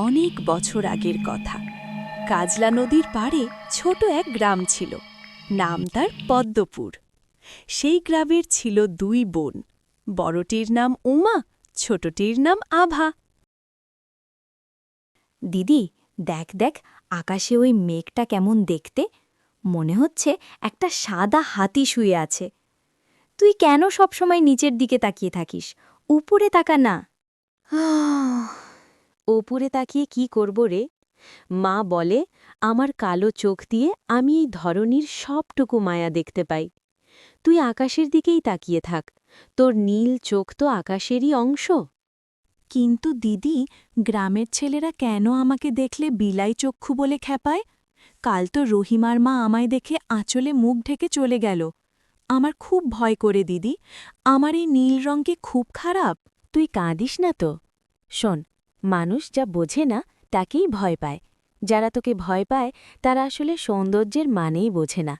অনেক বছর আগের কথা। কাজলা নদীর পাড়ে ছোট এক গ্রাম ছিল। নাম তার পদ্মপুর। সেই গ্রামের ছিল দুই বোন। বড়টির নাম উমা, ছোটটির নাম আভা। দিদি, দেখ দেখ, আকাশে ওই মেঘটা কেমন দেখতে। মনে হচ্ছে একটা সাদা হাতি শুয়ে আছে। তুই কেন সবসময় নিচের দিকে তাকিয়ে থাকিস? উপরে তাকা না। ওপরে তাকিয়ে কি করব রে? মা বলে আমার কালো চোখ দিয়ে আমি এই ধরনীর সবটুকু মায়া দেখতে পাই। তুই আকাশের দিকেই তাকিয়ে থাক, তোর নীল চোখ তো আকাশেরই অংশ। কিন্তু দিদি, গ্রামের ছেলেরা কেন আমাকে দেখলে বিলাই চক্ষু বলে খেপায়? কাল তো রহিমার মা আমায় দেখে আঁচলে মুখ ঢেকে চলে গেল। আমার খুব ভয় করে দিদি, আমার এই নীল রঙকে খুব খারাপ। তুই কাঁদিস না তো। শোন, মানুষ যা বোঝে না তাকেই ভয় পায়। যারা তোকে ভয় পায় তারা আসলে সৌন্দর্যের মানেই বোঝে না।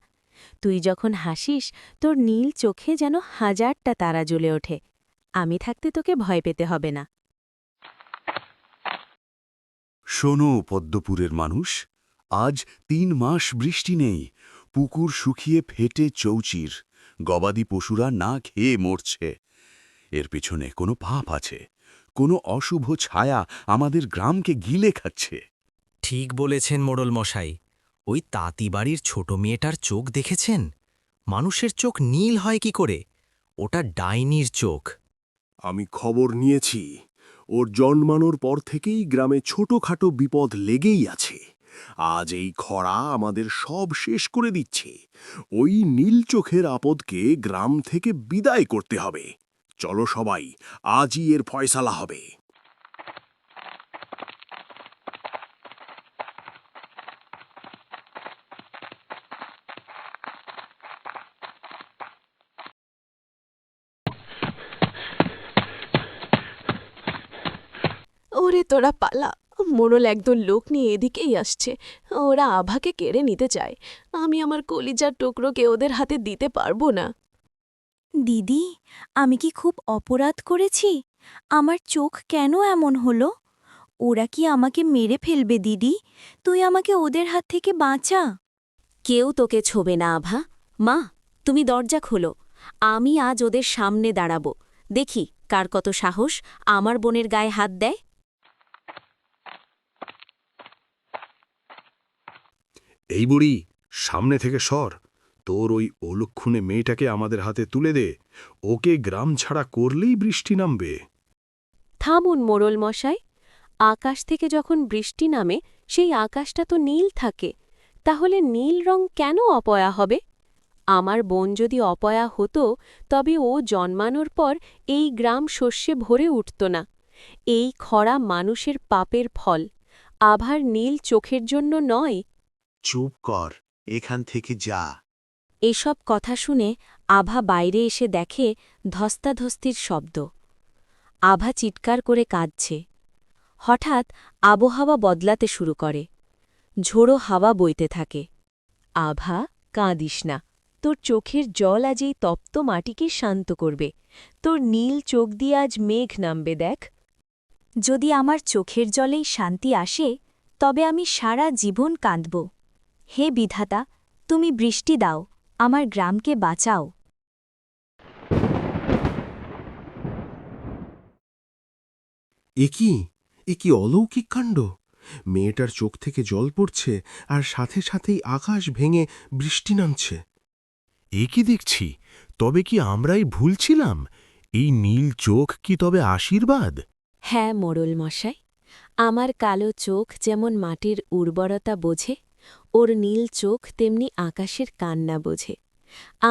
তুই যখন হাসিস তোর নীল চোখে যেন হাজারটা তারা জ্বলে ওঠে। আমি থাকতে তোকে ভয় পেতে হবে না। শোনো পদ্মপুরের মানুষ, আজ ৩ মাস বৃষ্টি নেই। পুকুর শুকিয়ে ফেটে চৌচির, গবাদি পশুরা না খেয়ে মরছে। এর পিছনে কোনো পাপ আছে, কোনো অশুভ ছায়া আমাদের গ্রামকে গিলে খাচ্ছে। ঠিক বলেছেন মোড়ল মশাই। ওই তাঁতিবাড়ির ছোট মেয়েটার চোখ দেখেছেন? মানুষের চোখ নীল হয় কি করে? ওটা ডাইনির চোখ। আমি খবর নিয়েছি, ওর জন্মানোর পর থেকেই গ্রামে ছোটখাটো বিপদ লেগেই আছে। আজ এই খরা আমাদের সব শেষ করে দিচ্ছে। ওই নীল চোখের আপদকে গ্রাম থেকে বিদায় করতে হবে। চলো সবাই, আজই এর ফয়সালা হবে। ওরে তোরা পালা, মোড়ল একদল লোক নিয়ে এদিকেই আসছে। ওরা আভাকে কেড়ে নিতে চায়। আমি আমার কলিজার টুকরোকে ওদের হাতে দিতে পারবো না। দিদি, আমি কি খুব অপরাধ করেছি? আমার চোখ কেন এমন হলো? ওরা কি আমাকে মেরে ফেলবে দিদি? তুই আমাকে ওদের হাত থেকে বাঁচা। কেউ তোকে ছোবে না আভা। মা, তুমি দরজা খোলো। আমি আজ ওদের সামনে দাঁড়াবো। দেখি কার কত সাহস আমার বোনের গায়ে হাত দেয়। এই বুড়ি, সামনে থেকে সর। তোর ওই অলক্ষণে মেয়েটাকে আমাদের হাতে তুলে দে। ওকে গ্রাম ছাড়া করলেই বৃষ্টি নামবে। থামুন মোড়ল মশাই। আকাশ থেকে যখন বৃষ্টি নামে সেই আকাশটা তো নীল থাকে। তাহলে নীল রং কেন অপয়া হবে? আমার বোন যদি অপয়া হতো তবে ও জন্মানোর পর এই গ্রাম শস্যে ভরে উঠত না। এই খরা মানুষের পাপের ফল, আভার নীল চোখের জন্য নয়। চুপ কর, এখান থেকে যা। এসব কথা শুনে আভা বাইরে এসে দেখে ধস্তাধস্তির শব্দ। আভা চিৎকার করে কাঁদছে। হঠাৎ আবহাওয়া বদলাতে শুরু করে। ঝোড়ো হাওয়া বইতে থাকে। আভা, কাঁদিস না। তোর চোখের জল আজ এই তপ্ত মাটিকে শান্ত করবে। তোর নীল চোখ দিয়ে আজ মেঘ নামবে দেখ। যদি আমার চোখের জলেই শান্তি আসে, তবে আমি সারা জীবন কাঁদব। হে বিধাতা, তুমি বৃষ্টি দাও, আমার গ্রামকে বাঁচাও। এ কি অলৌকিক কাণ্ড! মেয়েটার চোখ থেকে জল পড়ছে, আর সাথে সাথেই আকাশ ভেঙে বৃষ্টি নামছে। এ কি দেখছি? তবে কি আমরাই ভুল ছিলাম? এই নীল চোখ কি তবে আশীর্বাদ? হ্যাঁ মোড়ল মশাই, আমার কালো চোখ যেমন মাটির উর্বরতা বোঝে, ওর নীল চোখ তেমনি আকাশের কান্না বোঝে।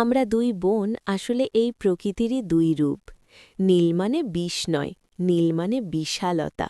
আমরা দুই বোন আসলে এই প্রকৃতিরই দুই রূপ। নীল মানে বিষ নয়, নীল মানে বিশালতা।